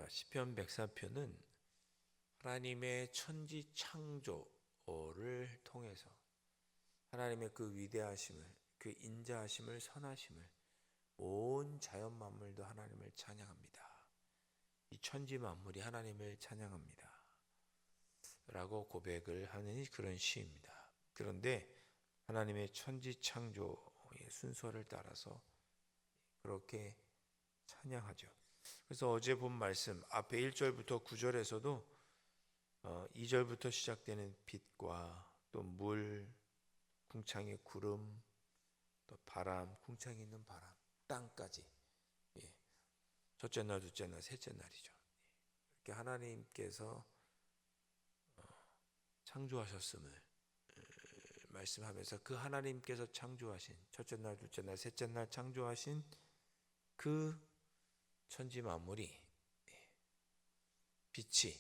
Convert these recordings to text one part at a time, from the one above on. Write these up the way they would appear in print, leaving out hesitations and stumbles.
시편 104편은 하나님의 천지 창조를 통해서 하나님의 그 위대하심을, 그 인자하심을, 선하심을, 온 자연 만물도 하나님을 찬양합니다. 이 천지 만물이 하나님을 찬양합니다. 라고 고백을 하는 그런 시입니다. 그런데 하나님의 천지 창조의 순서를 따라서 그렇게 찬양하죠. 그래서 어제 본 말씀 앞에 1절부터 9절에서도 2절부터 시작되는 빛과 또 물, 궁창의 구름, 또 바람, 궁창에 있는 바람, 땅까지, 첫째 날, 둘째 날, 셋째 날이죠. 이렇게 하나님께서 창조하셨음을 말씀하면서 그 하나님께서 창조하신 첫째 날, 둘째 날, 셋째 날 창조하신 그 천지 만물이, 빛이,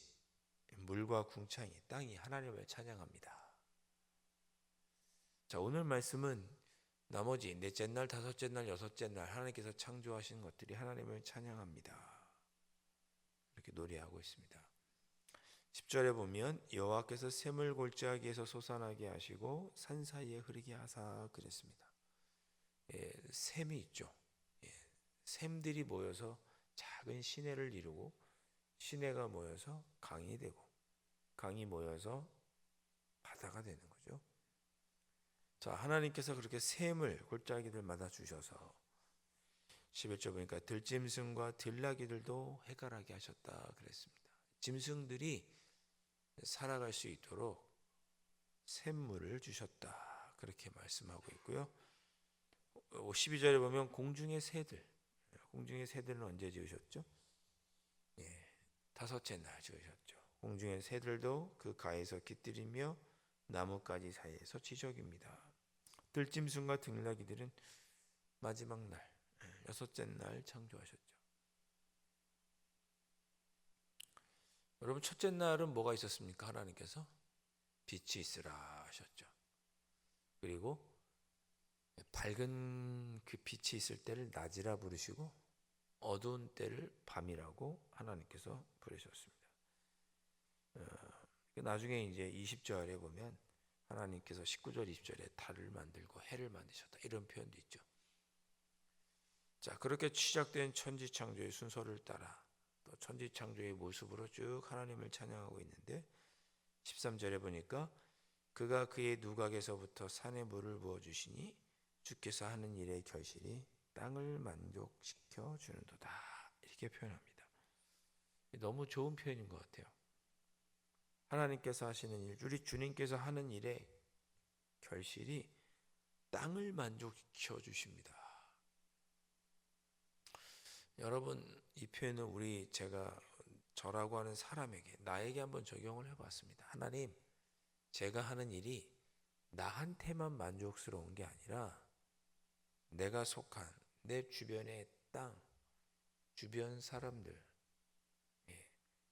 물과 궁창이, 땅이 하나님을 찬양합니다. 자, 오늘 말씀은 나머지 넷째 날, 다섯째 날, 여섯째 날 하나님께서 창조하신 것들이 하나님을 찬양합니다. 이렇게 노래하고 있습니다. 10절에 보면 여호와께서 샘을 골짜기에서 솟아나게 하시고 산 사이에 흐르게 하사 그랬습니다. 샘이 있죠. 샘들이 모여서 작은 시내를 이루고 시내가 모여서 강이 되고 강이 모여서 바다가 되는 거죠. 자, 하나님께서 그렇게 샘을 골짜기들마다 주셔서 11절 보니까 들짐승과 들나귀들도 해갈하게 하셨다 그랬습니다. 짐승들이 살아갈 수 있도록 샘물을 주셨다 그렇게 말씀하고 있고요. 12절에 보면 공중의 새들은 언제 지으셨죠? 다섯째 날 지으셨죠. 공중의 새들도 그 가에서 깃들이며 나뭇가지 사이에서 지저귀입니다. 들짐승과 들나귀들은 마지막 날, 여섯째 날 창조하셨죠. 여러분, 첫째 날은 뭐가 있었습니까? 하나님께서 빛이 있으라 하셨죠. 그리고 밝은 그 빛이 있을 때를 낮이라 부르시고 어두운 때를 밤이라고 하나님께서 부르셨습니다. 나중에 이제 20절에 보면 하나님께서 19절 20절에 달을 만들고 해를 만드셨다 이런 표현도 있죠. 자, 그렇게 시작된 천지 창조의 순서를 따라 또 천지 창조의 모습으로 쭉 하나님을 찬양하고 있는데 13절에 보니까 그가 그의 누각에서부터 산에 물을 부어 주시니 주께서 하는 일의 결실이 땅을 만족시켜 주는도다 이렇게 표현합니다. 너무 좋은 표현인 것 같아요. 하나님께서 하시는 일, 우리 주님께서 하는 일의 결실이 땅을 만족시켜 주십니다. 여러분, 이 표현은 제가 저라고 하는 사람에게, 나에게 한번 적용을 해봤습니다. 하나님, 제가 하는 일이 나한테만 만족스러운 게 아니라 내가 속한 내 주변의 땅, 주변 사람들,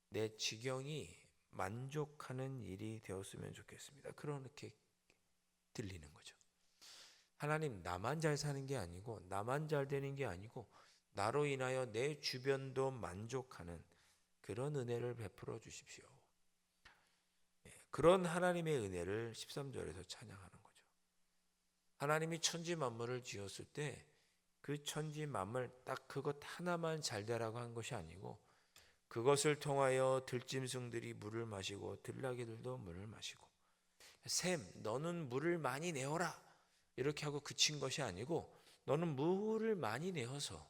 내 지경이 만족하는 일이 되었으면 좋겠습니다. 그렇게 들리는 거죠. 하나님, 나만 잘 사는 게 아니고 나만 잘 되는 게 아니고 나로 인하여 내 주변도 만족하는 그런 은혜를 베풀어 주십시오. 그런 하나님의 은혜를 13절에서 찬양하는 거죠. 하나님이 천지 만물을 지었을 때 그 천지 만물 딱 그것 하나만 잘 되라고 한 것이 아니고 그것을 통하여 들짐승들이 물을 마시고 들나귀들도 물을 마시고 샘, 너는 물을 많이 내어라 이렇게 하고 그친 것이 아니고 너는 물을 많이 내어서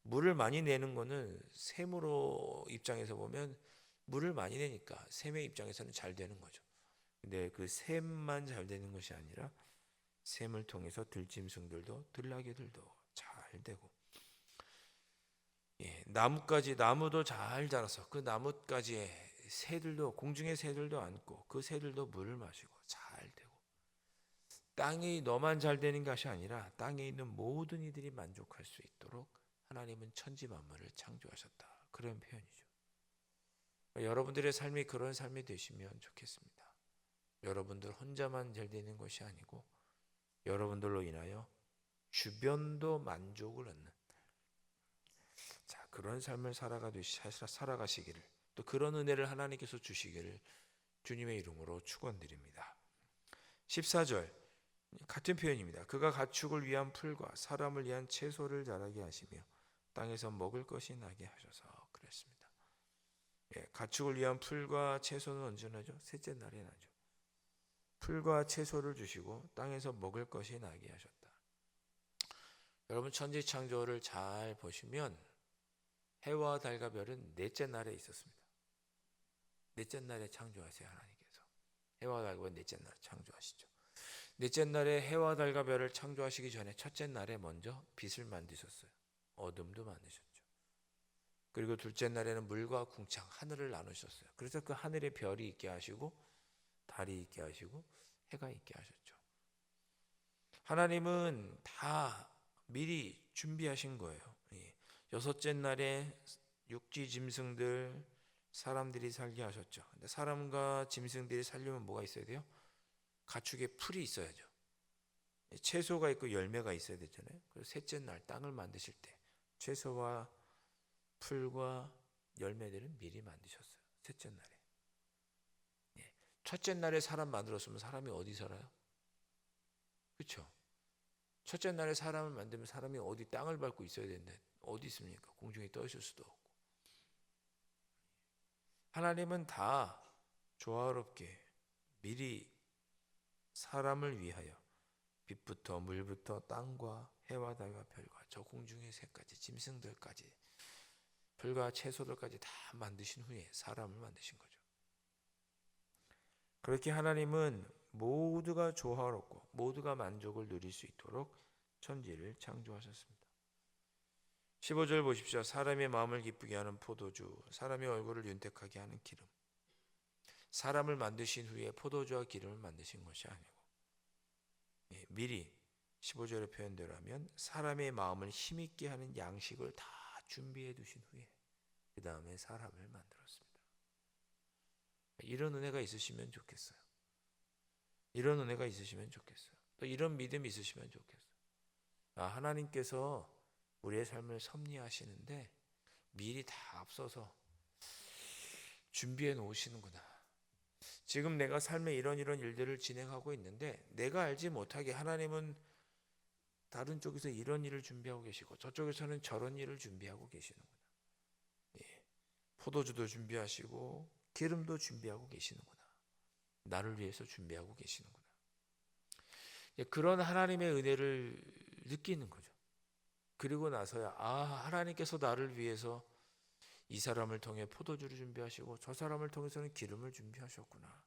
물을 많이 내는 거는 샘으로 입장에서 보면 물을 많이 내니까 샘의 입장에서는 잘 되는 거죠. 근데 그 샘만 잘 되는 것이 아니라 샘을 통해서 들짐승들도 들나귀들도 잘 되고 나무도 잘 자라서 그 나뭇가지에 새들도 공중의 새들도 앉고 그 새들도 물을 마시고 잘 되고 땅이 너만 잘 되는 것이 아니라 땅에 있는 모든 이들이 만족할 수 있도록 하나님은 천지 만물을 창조하셨다. 그런 표현이죠. 여러분들의 삶이 그런 삶이 되시면 좋겠습니다. 여러분들 혼자만 잘 되는 것이 아니고 여러분들로 인하여 주변도 만족을 얻는 그런 삶을 살아가시기를, 또 그런 은혜를 하나님께서 주시기를 주님의 이름으로 축원드립니다. 14절 같은 표현입니다. 그가 가축을 위한 풀과 사람을 위한 채소를 자라게 하시며 땅에서 먹을 것이 나게 하셔서 그랬습니다. 가축을 위한 풀과 채소는 언제 나죠? 셋째 날에 나죠. 풀과 채소를 주시고 땅에서 먹을 것이 나게 하셨다. 여러분 천지 창조를 잘 보시면 해와 달과 별은 넷째 날에 있었습니다. 넷째 날에 창조하세요 하나님께서. 해와 달과 별 넷째 날에 창조하시죠. 넷째 날에 해와 달과 별을 창조하시기 전에 첫째 날에 먼저 빛을 만드셨어요. 어둠도 만드셨죠. 그리고 둘째 날에는 물과 궁창, 하늘을 나누셨어요. 그래서 그 하늘에 별이 있게 하시고 달이 있게 하시고 해가 있게 하셨죠. 하나님은 다 미리 준비하신 거예요. 여섯째 날에 육지 짐승들, 사람들이 살게 하셨죠. 근데 사람과 짐승들이 살려면 뭐가 있어야 돼요? 가축에 풀이 있어야죠. 채소가 있고 열매가 있어야 되잖아요. 그래서 셋째 날 땅을 만드실 때 채소와 풀과 열매들은 미리 만드셨어요. 셋째 날에. 첫째 날에 사람 만들었으면 사람이 어디 살아요? 그렇죠? 첫째 날에 사람을 만들면 사람이 어디 땅을 밟고 있어야 되는데 어디 있습니까? 공중에 떠 있을 수도 없고. 하나님은 다 조화롭게 미리 사람을 위하여 빛부터 물부터 땅과 해와 달과 별과 저 공중의 새까지 짐승들까지 풀과 채소들까지 다 만드신 후에 사람을 만드신 거죠. 그렇게 하나님은 모두가 조화롭고 모두가 만족을 누릴 수 있도록 천지를 창조하셨습니다. 15절 보십시오. 사람의 마음을 기쁘게 하는 포도주, 사람의 얼굴을 윤택하게 하는 기름. 사람을 만드신 후에 포도주와 기름을 만드신 것이 아니고 미리 15절의 표현대로 하면 사람의 마음을 힘있게 하는 양식을 다 준비해 두신 후에 그 다음에 사람을 만들었습니다. 이런 은혜가 있으시면 좋겠어요. 이런 은혜가 있으시면 좋겠어요. 또 이런 믿음이 있으시면 좋겠어요. 하나님께서 우리의 삶을 섭리하시는데 미리 다 앞서서 준비해 놓으시는구나. 지금 내가 삶에 이런 일들을 진행하고 있는데 내가 알지 못하게 하나님은 다른 쪽에서 이런 일을 준비하고 계시고 저쪽에서는 저런 일을 준비하고 계시는구나. 포도주도 준비하시고 기름도 준비하고 계시는구나. 나를 위해서 준비하고 계시는구나. 그런 하나님의 은혜를 느끼는 거죠. 그리고 나서야 하나님께서 나를 위해서 이 사람을 통해 포도주를 준비하시고 저 사람을 통해서는 기름을 준비하셨구나.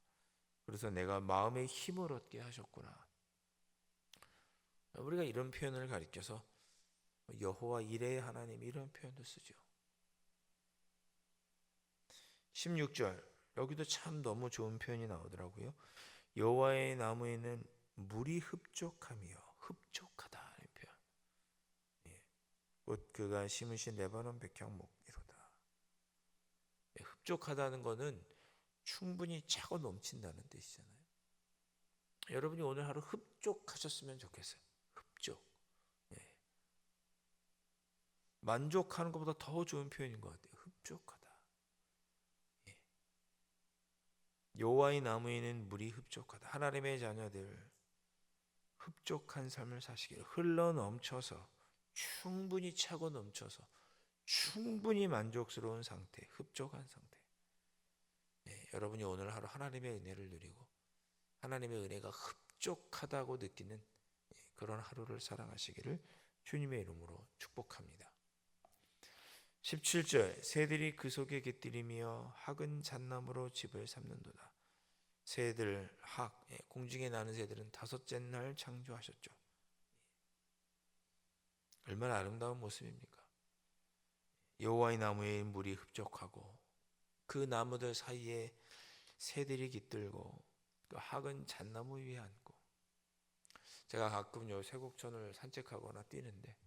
그래서 내가 마음의 힘을 얻게 하셨구나. 우리가 이런 표현을 가리켜서 여호와 이레의 하나님 이런 표현도 쓰죠. 16절 여기도 참 너무 좋은 표현이 나오더라고요. 여호와의 나무에는 물이 흡족하며 흡족하다. 이 표현. 곧 그가 심으신 레바논 백향목이로다. 흡족하다는 것은 충분히 차고 넘친다는 뜻이잖아요. 여러분이 오늘 하루 흡족하셨으면 좋겠어요. 흡족. 만족하는 것보다 더 좋은 표현인 것 같아요. 흡족하다. 여호와의 나무에는 물이 흡족하다. 하나님의 자녀들 흡족한 삶을 사시기를 흘러 넘쳐서 충분히 차고 넘쳐서 충분히 만족스러운 상태, 흡족한 상태. 여러분이 오늘 하루 하나님의 은혜를 누리고 하나님의 은혜가 흡족하다고 느끼는 그런 하루를 살아가시기를 주님의 이름으로 축복합니다. 17절 새들이 그 속에 깃들이며 학은 잣나무로 집을 삼는도다. 새들, 학, 공중에 나는 새들은 다섯째 날 창조하셨죠. 얼마나 아름다운 모습입니까? 여호와의 나무에 물이 흡족하고 그 나무들 사이에 새들이 깃들고 그 학은 잣나무 위에 앉고. 제가 가끔 요 세곡천을 산책하거나 뛰는데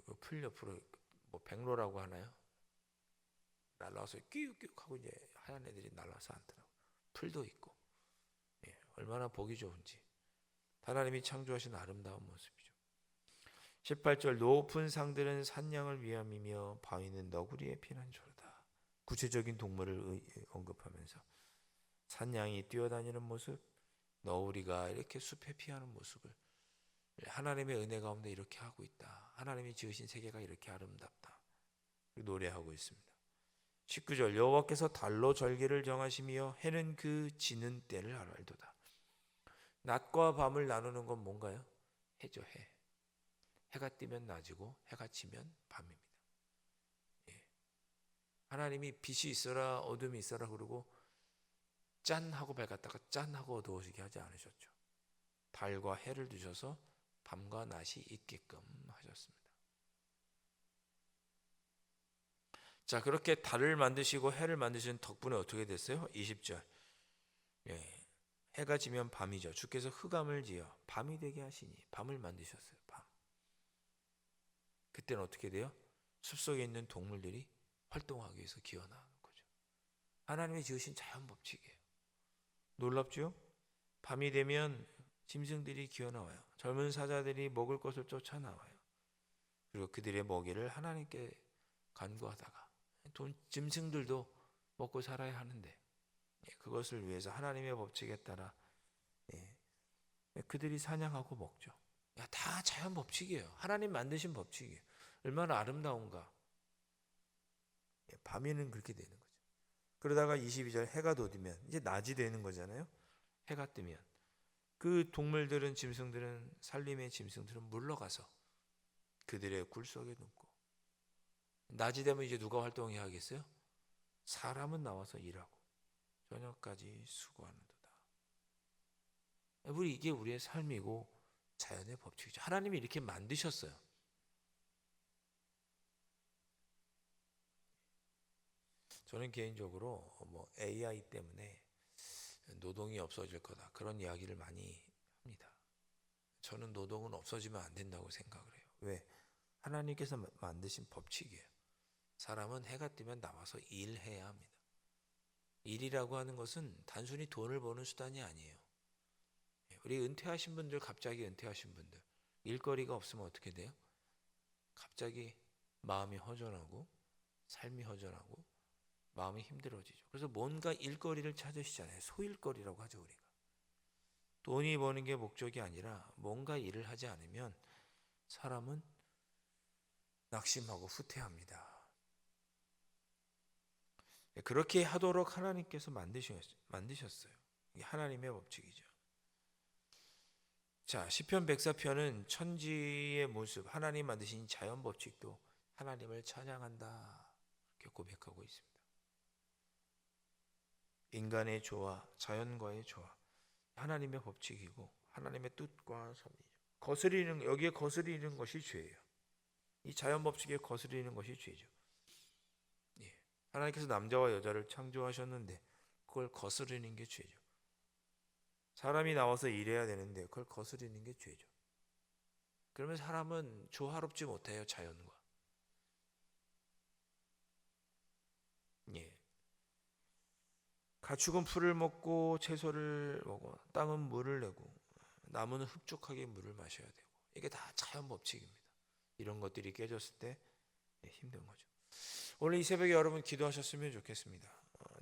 그 풀 옆으로 뭐 백로라고 하나요? 날라와서 끼욱끼욱 하고 이제 하얀 애들이 날라와서 앉더라고요. 풀도 있고. 얼마나 보기 좋은지. 하나님이 창조하신 아름다운 모습이죠. 18절 높은 상들은 산양을 위함이며 바위는 너구리의 피난처로다. 구체적인 동물을 언급하면서 산양이 뛰어다니는 모습, 너구리가 이렇게 숲에 피하는 모습을 하나님의 은혜 가운데 이렇게 하고 있다. 하나님이 지으신 세계가 이렇게 아름답다. 노래하고 있습니다. 19절 여호와께서 달로 절기를 정하시며 해는 그 지는 때를 알도다. 낮과 밤을 나누는 건 뭔가요? 해죠, 해. 해가 뜨면 낮이고 해가 지면 밤입니다. 예. 하나님이 빛이 있어라 어둠이 있어라 그러고 짠 하고 밝았다가 짠 하고 어두워지게 하지 않으셨죠. 달과 해를 두셔서 밤과 낮이 있게끔 하셨습니다. 자, 그렇게 달을 만드시고 해를 만드신 덕분에 어떻게 됐어요? 20절. 예. 해가 지면 밤이죠. 주께서 흑암을 지어 밤이 되게 하시니 밤을 만드셨어요. 밤. 그때는 어떻게 돼요? 숲속에 있는 동물들이 활동하기 위해서 기어나오는 거죠. 하나님이 지으신 자연 법칙이에요. 놀랍죠? 밤이 되면 짐승들이 기어나와요. 젊은 사자들이 먹을 것을 쫓아나와요. 그리고 그들의 먹이를 하나님께 간구하다가 짐승들도 먹고 살아야 하는데 그것을 위해서 하나님의 법칙에 따라 그들이 사냥하고 먹죠. 다 자연 법칙이에요. 하나님 만드신 법칙이에요. 얼마나 아름다운가. 밤에는 그렇게 되는 거죠. 그러다가 22절 해가 돋으면 이제 낮이 되는 거잖아요. 해가 뜨면 그 동물들은 짐승들은 산림의 짐승들은 물러가서 그들의 굴 속에 눕고 낮이 되면 이제 누가 활동해야 하겠어요? 사람은 나와서 일하고 저녁까지 수고하는도다. 이게 우리의 삶이고 자연의 법칙이죠. 하나님이 이렇게 만드셨어요. 저는 개인적으로 AI 때문에 노동이 없어질 거다 그런 이야기를 많이 합니다. 저는 노동은 없어지면 안 된다고 생각을 해요. 왜? 하나님께서 만드신 법칙이에요. 사람은 해가 뜨면 나와서 일해야 합니다. 일이라고 하는 것은 단순히 돈을 버는 수단이 아니에요. 우리 은퇴하신 분들, 갑자기 은퇴하신 분들, 일거리가 없으면 어떻게 돼요? 갑자기 마음이 허전하고 삶이 허전하고 마음이 힘들어지죠. 그래서 뭔가 일거리를 찾으시잖아요. 소일거리라고 하죠, 우리가. 돈이 버는 게 목적이 아니라 뭔가 일을 하지 않으면 사람은 낙심하고 후퇴합니다. 그렇게 하도록 하나님께서 만드셨어요. 이게 하나님의 법칙이죠. 자, 시편 104편은 천지의 모습, 하나님 만드신 자연 법칙도 하나님을 찬양한다 이렇게 고백하고 있습니다. 인간의 조화, 자연과의 조화, 하나님의 법칙이고 하나님의 뜻과 섭리죠. 여기에 거스리는 것이 죄예요. 이 자연 법칙에 거스리는 것이 죄죠. 예. 하나님께서 남자와 여자를 창조하셨는데 그걸 거스르는 게 죄죠. 사람이 나와서 일해야 되는데 그걸 거스르는 게 죄죠. 그러면 사람은 조화롭지 못해요, 자연과. 예. 가축은 풀을 먹고 채소를 먹고 땅은 물을 내고 나무는 흡족하게 물을 마셔야 되고 이게 다 자연 법칙입니다. 이런 것들이 깨졌을 때 힘든 거죠. 오늘 이 새벽에 여러분 기도하셨으면 좋겠습니다.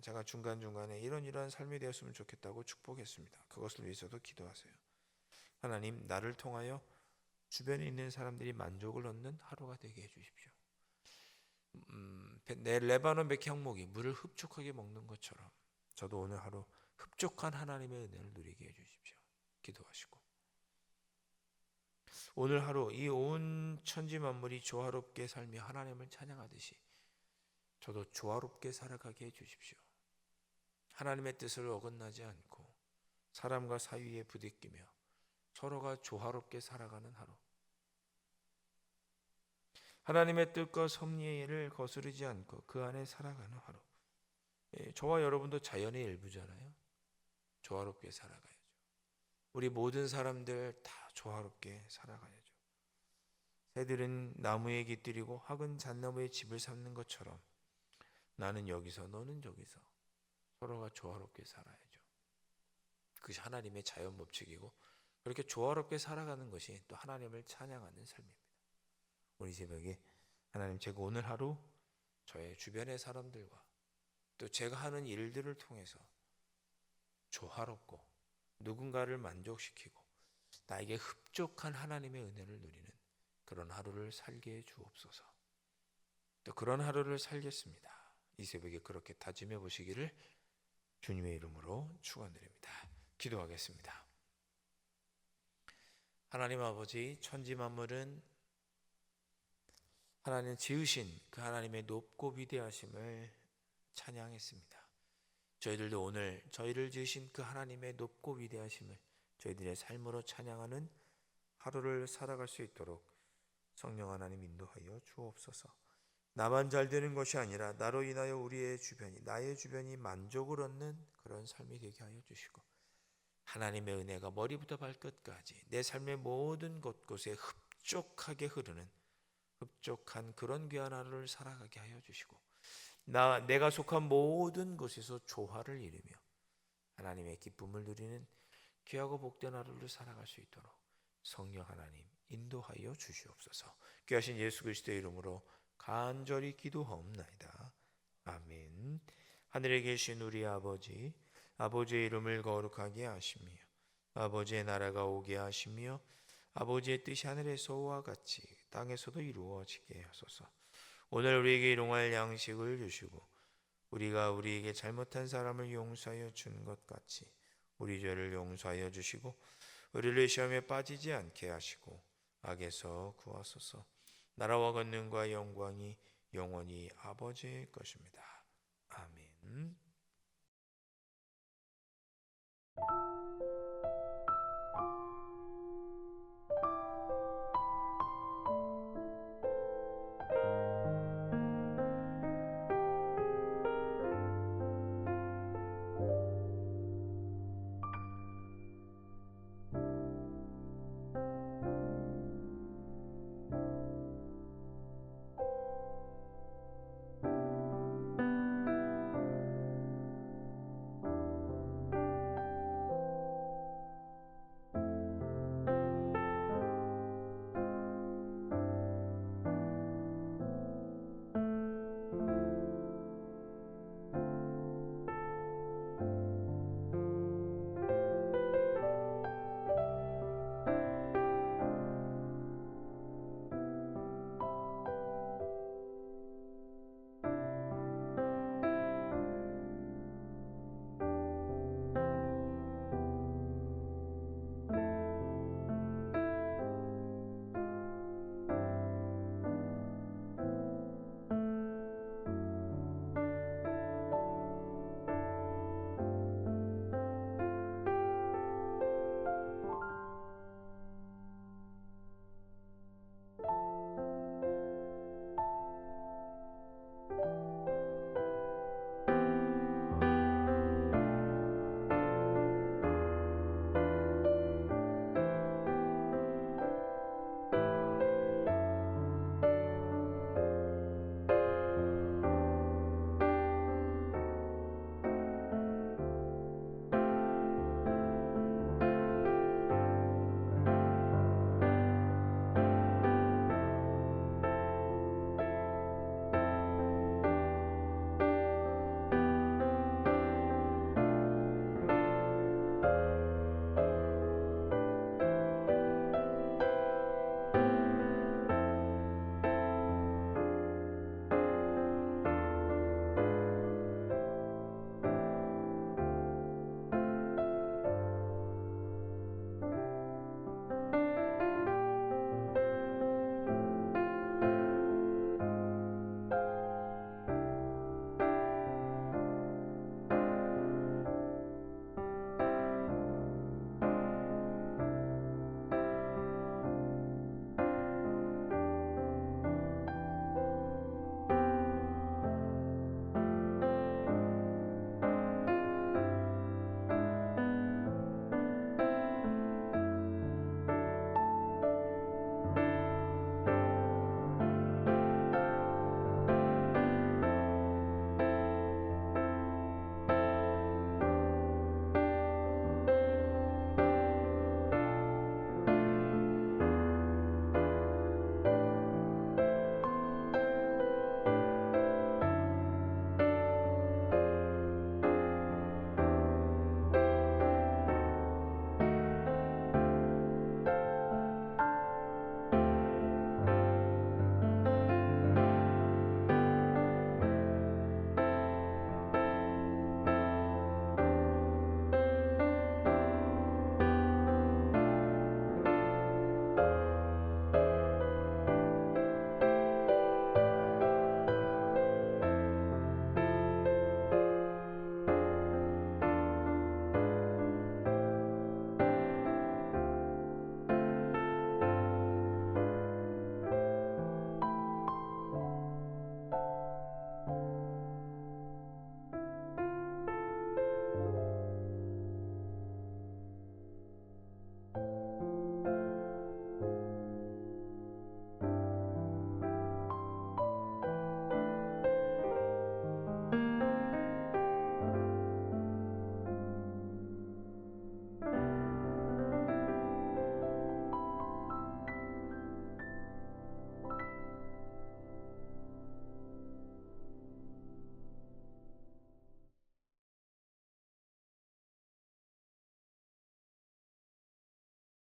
제가 중간중간에 이런 삶이 되었으면 좋겠다고 축복했습니다. 그것을 위해서도 기도하세요. 하나님, 나를 통하여 주변에 있는 사람들이 만족을 얻는 하루가 되게 해주십시오. 내 레바논 백향목이 물을 흡족하게 먹는 것처럼 저도 오늘 하루 흡족한 하나님의 은혜를 누리게 해주십시오. 기도하시고 오늘 하루 이 온 천지 만물이 조화롭게 살며 하나님을 찬양하듯이 저도 조화롭게 살아가게 해주십시오. 하나님의 뜻을 어긋나지 않고 사람과 사이에 부딪히며 서로가 조화롭게 살아가는 하루. 하나님의 뜻과 섭리를 거스르지 않고 그 안에 살아가는 하루. 저와 여러분도 자연의 일부잖아요. 조화롭게 살아가야죠. 우리 모든 사람들 다 조화롭게 살아가야죠. 새들은 나무에 깃들이고 학은 잣나무에 집을 삼는 것처럼 나는 여기서 너는 저기서 서로가 조화롭게 살아야죠. 그것이 하나님의 자연 법칙이고 그렇게 조화롭게 살아가는 것이 또 하나님을 찬양하는 삶입니다. 우리 새벽에 하나님, 제가 오늘 하루 저의 주변의 사람들과 또 제가 하는 일들을 통해서 조화롭고 누군가를 만족시키고 나에게 흡족한 하나님의 은혜를 누리는 그런 하루를 살게 해 주옵소서. 또 그런 하루를 살겠습니다. 이 새벽에 그렇게 다짐해 보시기를 주님의 이름으로 축원드립니다. 기도하겠습니다. 하나님 아버지, 천지 만물은 하나님 지으신 그 하나님의 높고 위대하심을 찬양했습니다. 저희들도 오늘 저희를 지으신 그 하나님의 높고 위대하심을 저희들의 삶으로 찬양하는 하루를 살아갈 수 있도록 성령 하나님 인도하여 주옵소서. 나만 잘 되는 것이 아니라 나로 인하여 나의 주변이 만족을 얻는 그런 삶이 되게 하여 주시고, 하나님의 은혜가 머리부터 발끝까지 내 삶의 모든 곳곳에 흡족하게 흐르는 흡족한 그런 귀한 하루를 살아가게 하여 주시고, 내가 속한 모든 곳에서 조화를 이루며 하나님의 기쁨을 누리는 귀하고 복된 하루를 살아갈 수 있도록 성령 하나님 인도하여 주시옵소서. 귀하신 예수 그리스도의 이름으로 간절히 기도하옵나이다. 아멘. 하늘에 계신 우리 아버지, 아버지의 이름을 거룩하게 하시며 아버지의 나라가 오게 하시며 아버지의 뜻이 하늘에서와 같이 땅에서도 이루어지게 하소서. 오늘 우리에게 일용할 양식을 주시고 우리가 우리에게 잘못한 사람을 용서하여 준 것 같이 우리 죄를 용서하여 주시고 우리를 시험에 빠지지 않게 하시고 악에서 구하소서. 나라와 권능과 영광이 영원히 아버지의 것입니다.